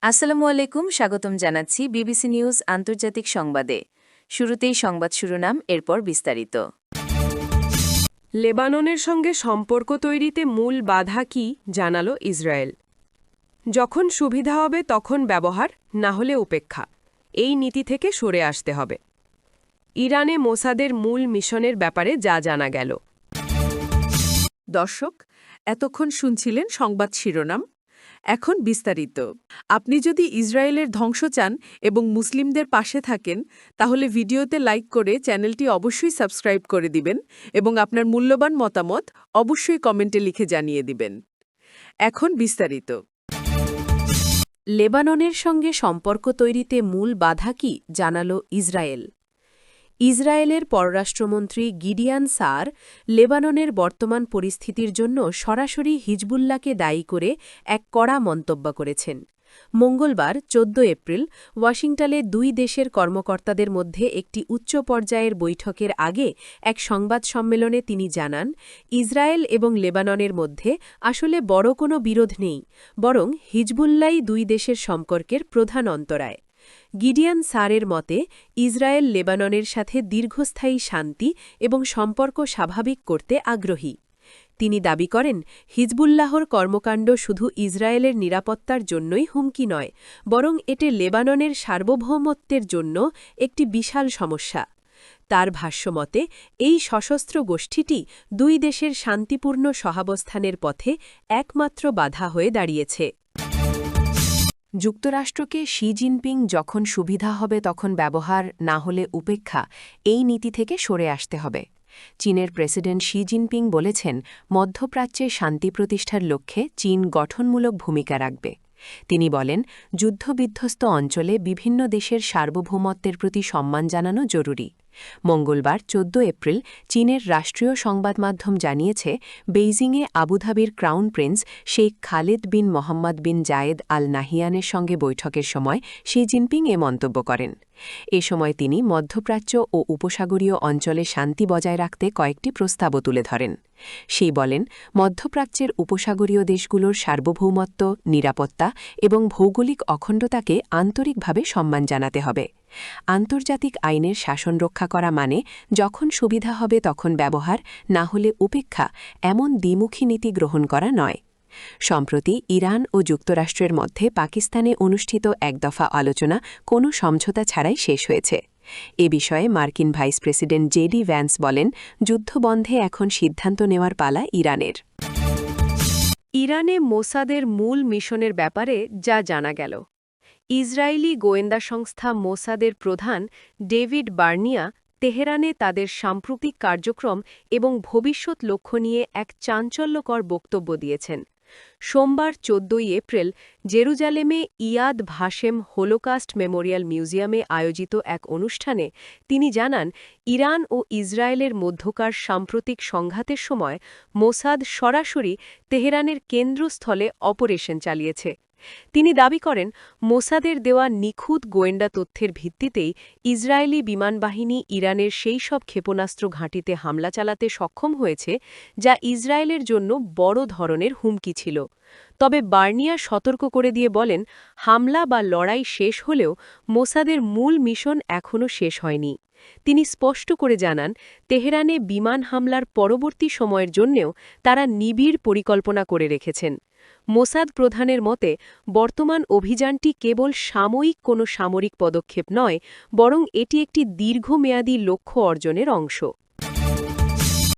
আসসালামু আলাইকুম, স্বাগতম জানাচ্ছি বিবিসি নিউজ আন্তর্জাতিক সংবাদে। শুরুতেই সংবাদ শিরোনাম, এরপর বিস্তারিত। লেবাননের সঙ্গে সম্পর্ক তৈরিতে মূল বাধা কি জানালো ইসরায়েল। যখন সুবিধা হবে তখন ব্যবহার, না হলে উপেক্ষা, এই নীতি থেকে সরে আসতে হবে। ইরানে মোসাদের মূল মিশনের ব্যাপারে যা জানা গেল। দর্শক, এতক্ষণ শুনছিলেন সংবাদ শিরোনাম। এখন বিস্তারিত। আপনি যদি ইসরায়েলের ধ্বংস চান এবং মুসলিমদের পাশে থাকেন, তাহলে ভিডিওতে লাইক করে চ্যানেলটি অবশ্যই সাবস্ক্রাইব করে দিবেন এবং আপনার মূল্যবান মতামত অবশ্যই কমেন্টে লিখে জানিয়ে দিবেন। এখন বিস্তারিত। লেবাননের সঙ্গে সম্পর্ক তৈরিতে মূল বাধা কি জানালো ইসরায়েল। ইসরায়েলের পররাষ্ট্রমন্ত্রী গিডিয়ান সার লেবাননের বর্তমান পরিস্থিতির জন্য সরাসরি হিজবুল্লাহকে দায়ী করে এক কড়া মন্তব্য করেছেন। মঙ্গলবার ১৪ এপ্রিল ওয়াশিংটনে দুই দেশের কর্মকর্তাদের মধ্যে একটি উচ্চ পর্যায়ের বৈঠকের আগে এক সংবাদ সম্মেলনে তিনি জানান, ইসরায়েল এবং লেবাননের মধ্যে আসলে বড় কোনো বিরোধ নেই, বরং হিজবুল্লাহই দুই দেশের সম্পর্কের প্রধান অন্তরায়। গিডিয়ান সারের মতে, ইসরায়েল লেবাননের সাথে দীর্ঘস্থায়ী শান্তি এবং সম্পর্ক স্বাভাবিক করতে আগ্রহী। তিনি দাবি করেন, হিজবুল্লাহর কর্মকাণ্ড শুধু ইসরায়েলের নিরাপত্তার জন্যই হুমকি নয়, বরং এটি লেবাননের সার্বভৌমত্বের জন্য একটি বিশাল সমস্যা। তার ভাষ্যমতে, এই সশস্ত্র গোষ্ঠীটি দুই দেশের শান্তিপূর্ণ সহাবস্থানের পথে একমাত্র বাধা হয়ে দাঁড়িয়েছে। যুক্তরাষ্ট্রকে শি জিনপিং যখন সুবিধা হবে তখন ব্যবহার, না হলে উপেক্ষা, এই নীতি থেকে সরে আসতে হবে। চীনের প্রেসিডেন্ট শি জিনপিং বলেছেন, মধ্যপ্রাচ্যে শান্তি প্রতিষ্ঠার লক্ষ্যে চীন গঠনমূলক ভূমিকা রাখবে। তিনি বলেন, যুদ্ধবিধ্বস্ত অঞ্চলে বিভিন্ন দেশের সার্বভৌমত্বের প্রতি সম্মান জানানো জরুরি। মঙ্গলবার ১৪ এপ্রিল চীনের রাষ্ট্রীয় সংবাদ মাধ্যম জানিয়েছে, বেইজিংয়ে আবুধাবির ক্রাউন প্রিন্স শেখ খালিদ বিন মোহাম্মদ বিন জায়েদ আল নাহিয়ানের সঙ্গে বৈঠকের সময় শি জিনপিং এ মন্তব্য করেন। এ সময় তিনি মধ্যপ্রাচ্য ও উপসাগরীয় অঞ্চলে শান্তি বজায় রাখতে কয়েকটি প্রস্তাবও তুলে ধরেন। সেই বলেন, মধ্যপ্রাচ্যের উপসাগরীয় দেশগুলোর সার্বভৌমত্ব, নিরাপত্তা এবং ভৌগোলিক অখণ্ডতাকে আন্তরিকভাবে সম্মান জানাতে হবে। আন্তর্জাতিক আইনের শাসন রক্ষা করা মানে যখন সুবিধা হবে তখন ব্যবহার, না হলে উপেক্ষা, এমন দ্বিমুখী নীতি গ্রহণ করা নয়। সম্প্রতি ইরান ও যুক্তরাষ্ট্রের মধ্যে পাকিস্তানে অনুষ্ঠিত এক দফা আলোচনা কোনো সমঝোতা ছাড়াই শেষ হয়েছে। এ বিষয়ে মার্কিন ভাইস প্রেসিডেন্ট জেডি ভ্যান্স বলেন, যুদ্ধবন্ধে এখন সিদ্ধান্ত নেওয়ার পালা ইরানের। ইরানে মোসাদের মূল মিশনের ব্যাপারে যা জানা গেল। ইসরায়েলি গোয়েন্দা সংস্থা মোসাদের প্রধান ডেভিড বার্নিয়া তেহরানে তাদের সাম্প্রতিক কার্যক্রম এবং ভবিষ্যৎ লক্ষ্য নিয়ে এক চাঞ্চল্যকর বক্তব্য দিয়েছেন। সোমবার ১৪ এপ্রিল জেরুজালেমে ইয়াদ ভাশেম হোলোকাস্ট মেমোরিয়াল মিউজিয়ামে আয়োজিত এক অনুষ্ঠানে তিনি জানান, ইরান ও ইসরায়েলের মধ্যকার সাম্প্রতিক সংঘাতের সময় মোসাদ সরাসরি তেহরানের কেন্দ্রস্থলে অপারেশন চালিয়েছে। তিনি দাবি করেন, মোসাদের দেওয়া নিখুঁত গোয়েন্দা তথ্যের ভিত্তিতেই ইসরায়েলি বিমানবাহিনী ইরানের সেই সব ক্ষেপণাস্ত্র ঘাঁটিতে হামলা চালাতে সক্ষম হয়েছে, যা ইসরায়েলের জন্য বড় ধরনের হুমকি ছিল। তবে বার্নিয়া সতর্ক করে দিয়ে বলেন, হামলা বা লড়াই শেষ হলেও মোসাদের মূল মিশন এখনও শেষ হয়নি। তিনি স্পষ্ট করে জানান, তেহরানে বিমান হামলার পরবর্তী সময়ের জন্যেও তারা নিবিড় পরিকল্পনা করে রেখেছেন। মোসাদ প্রধানের মতে, বর্তমান অভিযানটি কেবল সাময়িক কোনো সামরিক পদক্ষেপ নয়, বরং এটি একটি দীর্ঘমেয়াদী লক্ষ্য অর্জনের অংশ।